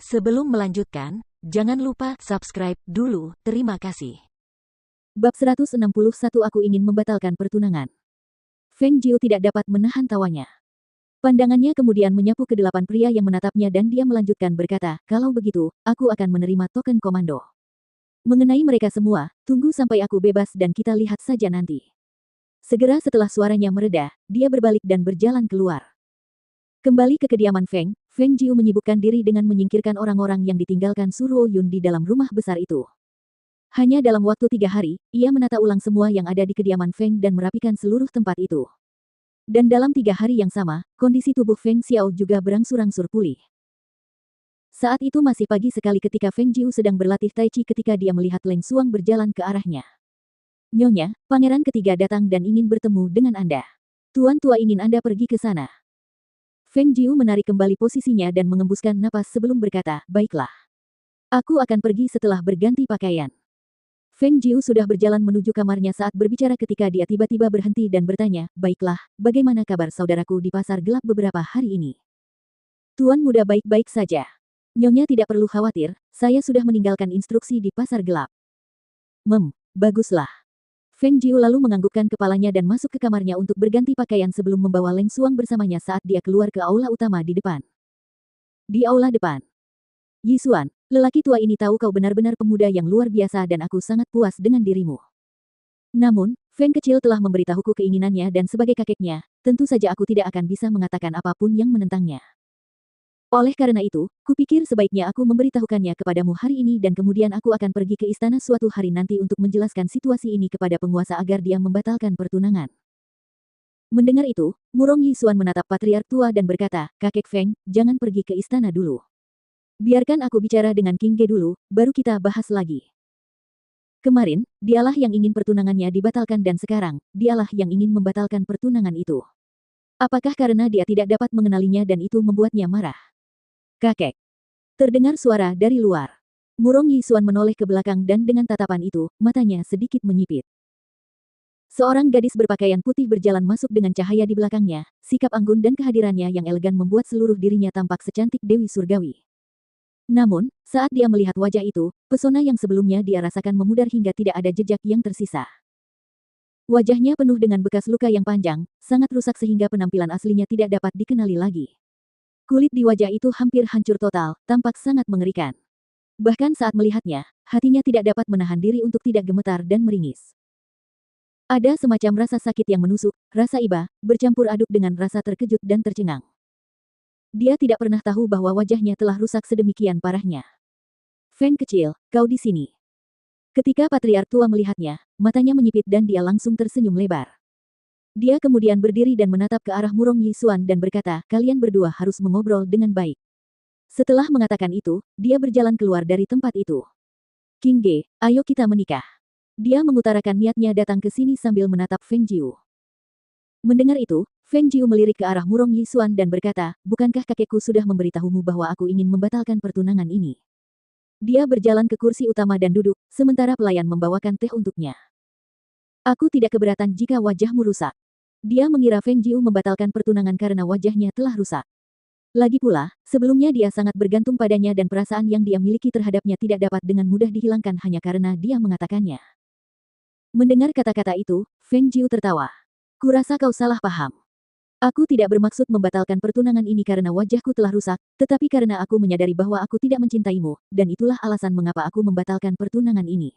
Sebelum melanjutkan, jangan lupa subscribe dulu, terima kasih. Bab 161 Aku ingin membatalkan pertunangan. Feng Jiu tidak dapat menahan tawanya. Pandangannya kemudian menyapu ke 8 pria yang menatapnya dan dia melanjutkan berkata, kalau begitu, aku akan menerima token komando. Mengenai mereka semua, tunggu sampai aku bebas dan kita lihat saja nanti. Segera setelah suaranya mereda, dia berbalik dan berjalan keluar. Kembali ke kediaman Feng Jiu menyibukkan diri dengan menyingkirkan orang-orang yang ditinggalkan Suruo Yun di dalam rumah besar itu. Hanya dalam waktu 3 hari, ia menata ulang semua yang ada di kediaman Feng dan merapikan seluruh tempat itu. Dan dalam 3 hari yang sama, kondisi tubuh Feng Xiao juga berangsur-angsur pulih. Saat itu masih pagi sekali ketika Feng Jiu sedang berlatih Tai Chi ketika dia melihat Leng Suang berjalan ke arahnya. Nyonya, pangeran ketiga datang dan ingin bertemu dengan Anda. Tuan tua ingin Anda pergi ke sana. Feng Jiu menarik kembali posisinya dan mengembuskan napas sebelum berkata, baiklah. Aku akan pergi setelah berganti pakaian. Feng Jiu sudah berjalan menuju kamarnya saat berbicara ketika dia tiba-tiba berhenti dan bertanya, baiklah, bagaimana kabar saudaraku di pasar gelap beberapa hari ini? Tuan muda baik-baik saja. Nyonya tidak perlu khawatir, saya sudah meninggalkan instruksi di pasar gelap. Baguslah. Feng Jiu lalu menganggukkan kepalanya dan masuk ke kamarnya untuk berganti pakaian sebelum membawa Leng Suang bersamanya saat dia keluar ke aula utama di depan. Di aula depan. Yi Xuan, lelaki tua ini tahu kau benar-benar pemuda yang luar biasa dan aku sangat puas dengan dirimu. Namun, Feng kecil telah memberitahuku keinginannya dan sebagai kakeknya, tentu saja aku tidak akan bisa mengatakan apapun yang menentangnya. Oleh karena itu, kupikir sebaiknya aku memberitahukannya kepadamu hari ini dan kemudian aku akan pergi ke istana suatu hari nanti untuk menjelaskan situasi ini kepada penguasa agar dia membatalkan pertunangan. Mendengar itu, Murong Yi Xuan menatap patriark tua dan berkata, Kakek Feng, jangan pergi ke istana dulu. Biarkan aku bicara dengan King Ge dulu, baru kita bahas lagi. Kemarin, dialah yang ingin pertunangannya dibatalkan dan sekarang, dialah yang ingin membatalkan pertunangan itu. Apakah karena dia tidak dapat mengenalinya dan itu membuatnya marah? Kakek. Terdengar suara dari luar. Murong Yi Xuan menoleh ke belakang dan dengan tatapan itu, matanya sedikit menyipit. Seorang gadis berpakaian putih berjalan masuk dengan cahaya di belakangnya, sikap anggun dan kehadirannya yang elegan membuat seluruh dirinya tampak secantik Dewi Surgawi. Namun, saat dia melihat wajah itu, pesona yang sebelumnya dia rasakan memudar hingga tidak ada jejak yang tersisa. Wajahnya penuh dengan bekas luka yang panjang, sangat rusak sehingga penampilan aslinya tidak dapat dikenali lagi. Kulit di wajah itu hampir hancur total, tampak sangat mengerikan. Bahkan saat melihatnya, hatinya tidak dapat menahan diri untuk tidak gemetar dan meringis. Ada semacam rasa sakit yang menusuk, rasa iba, bercampur aduk dengan rasa terkejut dan tercengang. Dia tidak pernah tahu bahwa wajahnya telah rusak sedemikian parahnya. Feng kecil, kau di sini. Ketika patriark tua melihatnya, matanya menyipit dan dia langsung tersenyum lebar. Dia kemudian berdiri dan menatap ke arah Murong Yi Xuan dan berkata, kalian berdua harus mengobrol dengan baik. Setelah mengatakan itu, dia berjalan keluar dari tempat itu. King Ge, ayo kita menikah. Dia mengutarakan niatnya datang ke sini sambil menatap Feng Jiu. Mendengar itu, Feng Jiu melirik ke arah Murong Yi Xuan dan berkata, bukankah kakekku sudah memberitahumu bahwa aku ingin membatalkan pertunangan ini? Dia berjalan ke kursi utama dan duduk, sementara pelayan membawakan teh untuknya. Aku tidak keberatan jika wajahmu rusak. Dia mengira Feng Jiu membatalkan pertunangan karena wajahnya telah rusak. Lagi pula, sebelumnya dia sangat bergantung padanya dan perasaan yang dia miliki terhadapnya tidak dapat dengan mudah dihilangkan hanya karena dia mengatakannya. Mendengar kata-kata itu, Feng Jiu tertawa. Kurasa kau salah paham. Aku tidak bermaksud membatalkan pertunangan ini karena wajahku telah rusak, tetapi karena aku menyadari bahwa aku tidak mencintaimu, dan itulah alasan mengapa aku membatalkan pertunangan ini.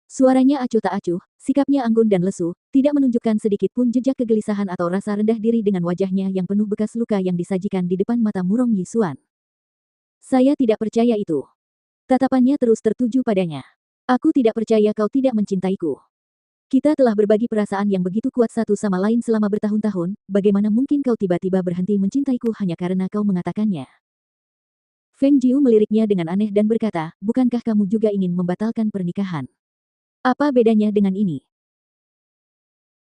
Suaranya acuh tak acuh, sikapnya anggun dan lesu, tidak menunjukkan sedikit pun jejak kegelisahan atau rasa rendah diri dengan wajahnya yang penuh bekas luka yang disajikan di depan mata Murong Yi Xuan. Saya tidak percaya itu. Tatapannya terus tertuju padanya. Aku tidak percaya kau tidak mencintaiku. Kita telah berbagi perasaan yang begitu kuat satu sama lain selama bertahun-tahun, bagaimana mungkin kau tiba-tiba berhenti mencintaiku hanya karena kau mengatakannya? Feng Jiu meliriknya dengan aneh dan berkata, bukankah kamu juga ingin membatalkan pernikahan? Apa bedanya dengan ini?